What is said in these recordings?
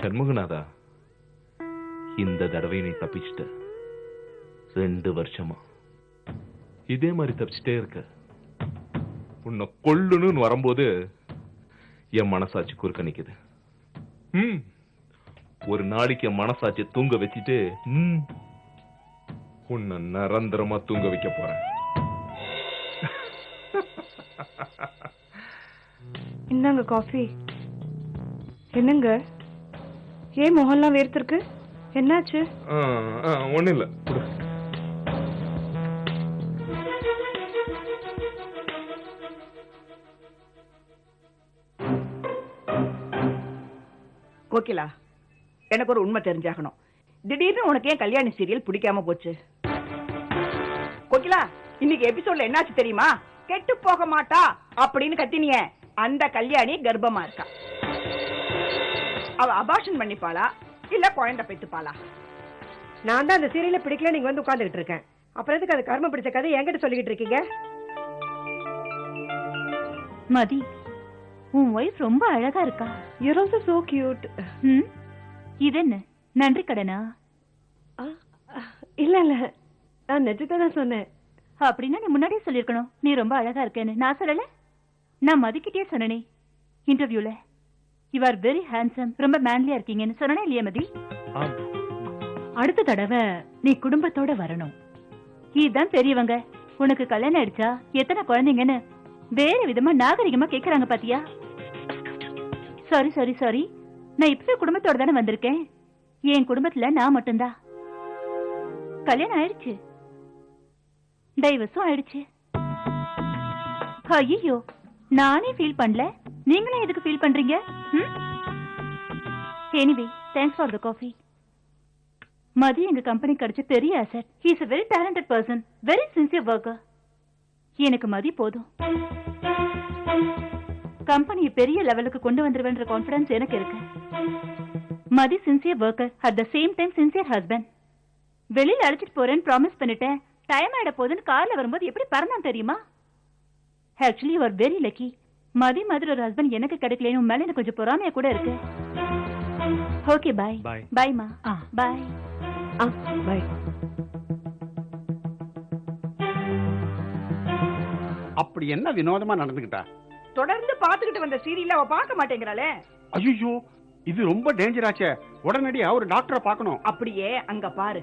சண்முகநாதா, இந்த தடவை நீ தப்பிச்சிட்ட. 2 வருஷமா இதே மாதிரி தப்பிச்சிட்டே இருக்க. உன்னை கொல்லுன்னு வரும்போது என் மனசாட்சி குறுக்க நிக்குது. ஒரு நாளைக்கு என் மனசாட்சி தூங்க வச்சுட்டு உன்னை நிரந்தரமா தூங்க வைக்க போறேன். இந்தாங்க காஃபி. என்னங்க, ஏன் முகம்லாம் வேர்த்திருக்கு? என்னாச்சு? ஒண்ணு இல்ல. கோகிலா, எனக்கு ஒரு உண்மை தெரிஞ்சாகணும். திடீர்னு உனக்கு ஏன் கல்யாணி சீரியல் பிடிக்காம போச்சு? கோகிலா, இன்னைக்கு எபிசோட்ல என்னாச்சு தெரியுமா? கெட்டு போக மாட்டா அப்படின்னு கத்தினிய அந்த கல்யாணி கர்ப்பமா இருக்கா. அவ அபார்ஷன் பண்ணிப்பாளா இல்ல குழந்தை பெத்துப்பாளா? நான் தான் அந்த சீரியல பிடிக்கல நீங்க வந்து உட்கார்ந்துகிட்டு இருக்கேன். அப்புறம் எதுக்கு அது கர்மம் பிடிச்ச கதை என்கிட்ட சொல்லிக்கிட்டு இருக்கீங்க? மதி, உன் ஒய்ஃப் ரொம்ப அழகா இருக்கா. You're also so cute. இது என்ன நன்றி கடனா? இல்ல இல்ல, நான் நெஜத்தை தான் சொன்னேன். அப்படின்னா நீ முன்னாடியே சொல்லிருக்கணும் நீ ரொம்ப அழகா இருக்கேன்னு. நான் சொல்லல, நான் மதிக்கிட்டே சொன்னனே இன்டர்வியூல. யூ ஆர் வெரி ஹேண்ட்ஸம், ரொம்ப மேன்லியா இருக்கீங்கன்னு சொன்னனே இல்லையா மதி? அடுத்த தடவை நீ குடும்பத்தோட வரணும். இதுதான் பெரியவங்க உனக்கு கல்யாணம் ஆயிடுச்சா, எத்தனை குழந்தைங்கன்னு வேற விதமா நாகரிகமா கேக்குறாங்க பாத்தியா? சாரி சாரி சாரி, நான் இப்பவே குடும்பத்தோட தானே வந்திருக்கேன். என் குடும்பத்துல நான் மட்டும்தான். கல்யாணம் ஆயிடுச்சு, டைவர்ஸும் ஆயிடுச்சு. ஐயோ, நானே ஃபீல் பண்ணல, நீங்களும் எதுக்கு ஃபீல் பண்றீங்க? Anyway, thanks for the coffee. Mathi எங்க கம்பெனி கிடைச்ச பெரிய asset. He is a very talented person, very sincere worker. எனக்கு மதி போதும். கம்பெனியை பெரிய லெவலுக்கு கொண்டு வந்துருவேன்ற கான்ஃபிடன்ஸ் எனக்கு இருக்கு. Mathi sincere worker, at the same time sincere husband. வெளியில அழைச்சிட்டு போறேன்னு ப்ராமிஸ் பண்ணிட்டேன். டைம் ஆயிட போதுன்னு கார்ல வரும்போது எப்படி பறந்தான் தெரியுமா? Actually you are very lucky. Mathi மாதிரி ஒரு ஹஸ்பண்ட் எனக்கு கிடைக்கலன்னு உன் மேல எனக்கு கொஞ்சம் பொறாமையா கூட இருக்கு. ஓகே, பாய். பாய் மா. பாய். பாய். அப்படி என்ன வினோதமா நடந்துகிட்டா? தொடர்ந்து பாத்துக்கிட்டு வந்த சீரியல் அவ பார்க்க மாட்டேங்கிறாளே. ஐயோ, இது ரொம்ப டேஞ்சர் ஆச்சே. உடனடியா ஒரு டாக்டரை பார்க்கணும். அப்படியே அங்க பாரு.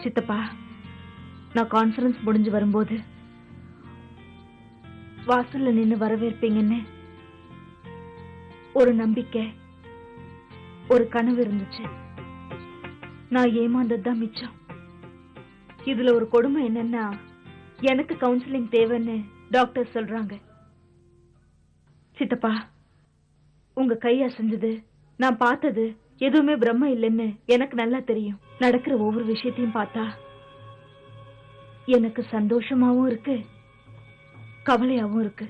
சித்தப்பா, நான் கான்ஃபரன்ஸ் முடிஞ்சு வரும்போது வாசல்ல நின்னு வரவேற்பீங்கன்னு ஒரு நம்பிக்கை, ஒரு கனவு இருந்துச்சு. நான் ஏமாந்ததுதான் மிச்சம். இதுல ஒரு கொடுமை என்னன்னா, எனக்கு கவுன்சிலிங் தேவைன்னு டாக்டர் சொல்றாங்க. சித்தப்பா, உங்க கை அசைஞ்சது, நான் பார்த்தது எதுவுமே பிரம்ம இல்லைன்னு எனக்கு நல்லா தெரியும். நடக்கிற ஒவ்வொரு விஷயத்தையும் பார்த்தா எனக்கு சந்தோஷமாவும் இருக்கு, கவலையாவும் இருக்கு.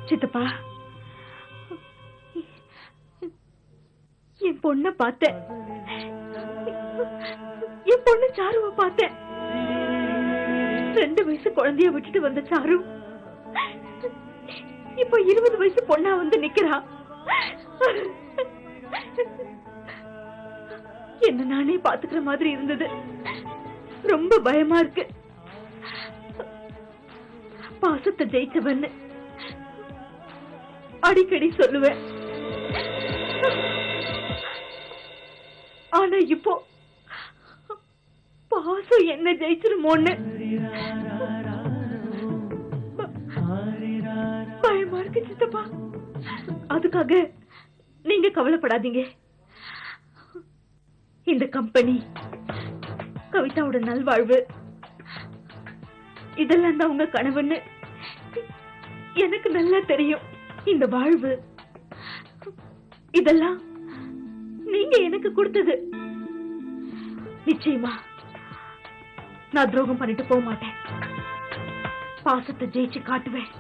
சித்தப்பா, என் பொண்ண பார்த்தேன், என் பொண்ணு சாருவ பார்த்தேன். 2 வயசு குழந்தைய விட்டுட்டு வந்த சாரு இப்ப 20 வயசு பொண்ணா வந்து நிக்கிறா. என்ன நானே பாத்துக்கிற மாதிரி இருந்தது. ரொம்ப பயமா இருக்கு. பாசத்தை ஜெயிச்சவன்னு அடிக்கடி சொல்லுவேன். ஆனா இப்போ பாசம் என்ன ஜெயிச்சிருமோன்னு பயமா இருக்கு சித்தப்பா. அதுக்காக நீங்க கவலைப்படாதீங்க. இந்த கம்பெனி, கவிதாவோட நல்வாழ்வு, இதெல்லாம் தான் உங்க கனவுன்னு எனக்கு நல்லா தெரியும். இந்த வாழ்வு, இதெல்லாம் நீங்க எனக்கு கொடுத்தது. நிச்சயமா நான் துரோகம் பண்ணிட்டு போக மாட்டேன். பாசத்தை ஜெயிச்சு காட்டுவேன்.